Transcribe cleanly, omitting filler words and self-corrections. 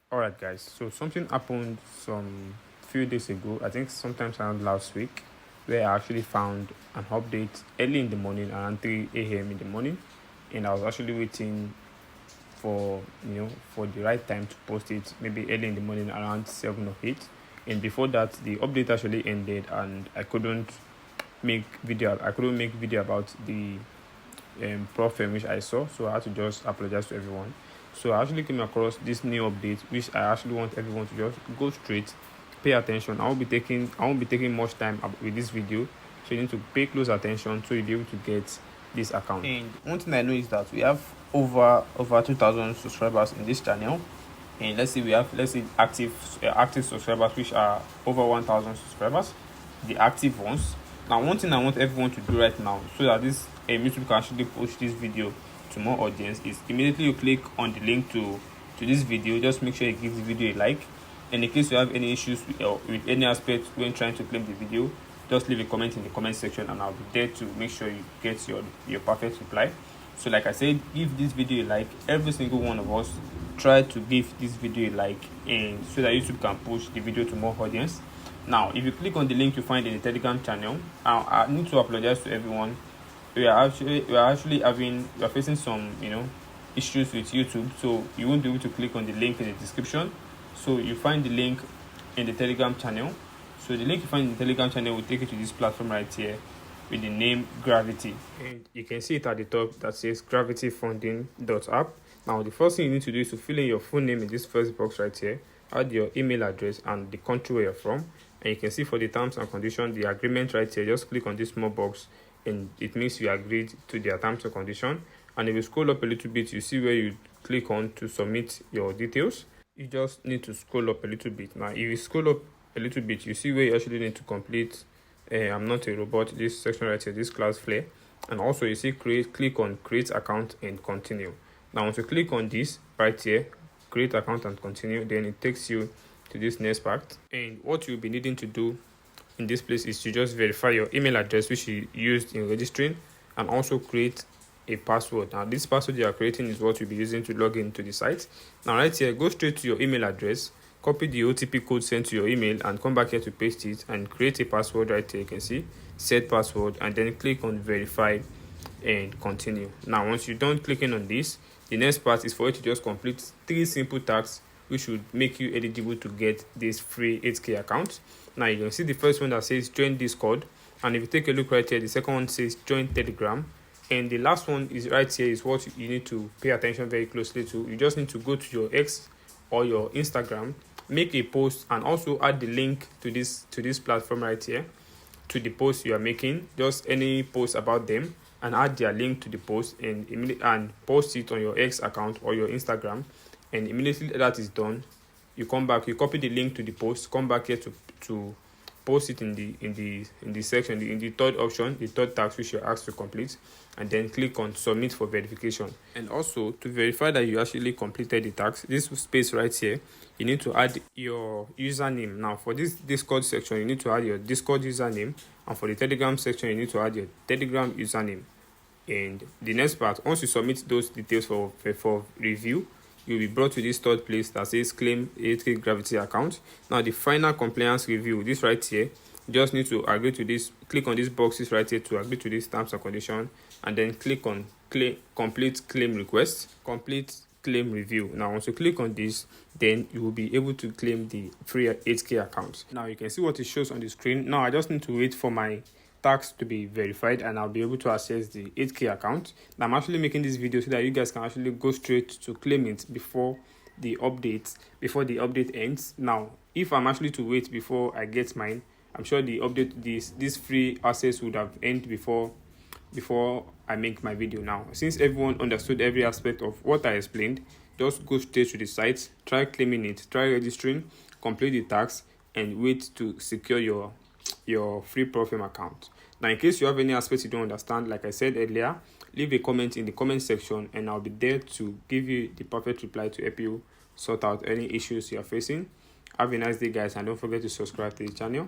Alright guys, so something happened some few days ago, I think sometimes around last week, where I actually found an update early in the morning around 3 a.m. in the morning, and I was actually waiting for for the right time to post it, maybe early in the morning around 7 or 8. And before that, the update actually ended and I couldn't make video about the problem which I saw, so I had to just apologize to everyone. So I actually came across this new update, which I actually want everyone to just go straight, pay attention. I won't be taking much time with this video, so you need to pay close attention so you'll be able to get this account. And one thing I know is that we have over 2,000 subscribers in this channel, and let's say active subscribers which are over 1,000 subscribers, the active ones. Now, one thing I want everyone to do right now, so that this YouTube can actually push this video to more audience, is immediately you click on the link to this video. Just make sure you give the video a like, and in case you have any issues with any aspect when trying to claim the video, just leave a comment in the comment section, and I'll be there to make sure you get your perfect reply. So like I said, give this video a like. Every single one of us try to give this video a like, and so that YouTube can push the video to more audience. Now, if you click on the link you find in the Telegram channel, I need to apologize to everyone. We are facing some issues with YouTube, so you won't be able to click on the link in the description. So you find the link in the Telegram channel. So the link you find in the Telegram channel will take you to this platform right here with the name Gravity, and you can see it at the top that says gravityfunding.app. Now, the first thing you need to do is to fill in your full name in this first box right here, add your email address and the country where you're from, and you can see for the terms and conditions, the agreement right here. Just click on this small box and it means you agreed to their terms and condition. And if you scroll up a little bit, you see where you click on to submit your details. You just need to scroll up a little bit. Now, if you scroll up a little bit, you see where you actually need to complete I'm not a robot, this section right here, this class flare. And also you see click on create account and continue. Now once you click on this right here, create account and continue, then it takes you to this next part. And what you'll be needing to do in this place is to just verify your email address which you used in registering, and also create a password. Now this password you are creating is what you'll be using to log into the site. Now right here, go straight to your email address, copy the OTP code sent to your email, and come back here to paste it and create a password right here. You can see set password, and then click on verify and continue. Now once you're done clicking on this, the next part is for you to just complete 3 simple tasks which would make you eligible to get this free 8k account. Now you can see the first one that says join Discord, and if you take a look right here, the second one says join Telegram, and the last one is right here is what you need to pay attention very closely to. You just need to go to your X or your Instagram, make a post, and also add the link to this platform right here to the post you are making. Just any post about them, and add their link to the post and post it on your X account or your Instagram. And immediately that is done, you come back, you copy the link to the post, come back here to post it in the section, in the third option, the third task which you're asked to complete, and then click on submit for verification. And also, to verify that you actually completed the task, this space right here, you need to add your username. Now for this Discord section, you need to add your Discord username, and for the Telegram section, you need to add your Telegram username. And the next part, once you submit those details for review, you'll be brought to this third place that says claim 8k Gravity account. Now the final compliance review, this right here, you just need to agree to this, click on these boxes right here to agree to these terms and conditions, and then click on complete claim request, complete claim review. Now once you click on this, then you will be able to claim the free 8k account. Now you can see what it shows on the screen. Now I just need to wait for my tax to be verified, and I'll be able to access the 8k account. Now, I'm actually making this video so that you guys can actually go straight to claim it before the update ends. Now if I'm actually to wait before I get mine, I'm sure the update, this free access would have ended before I make my video. Now since everyone understood every aspect of what I explained, just go straight to the site, try claiming it, try registering, complete the tax, and wait to secure your free Profim account. Now in case you have any aspects you don't understand, like I said earlier, leave a comment in the comment section, and I'll be there to give you the perfect reply to help you sort out any issues you are facing. Have a nice day guys, and don't forget to subscribe to the channel.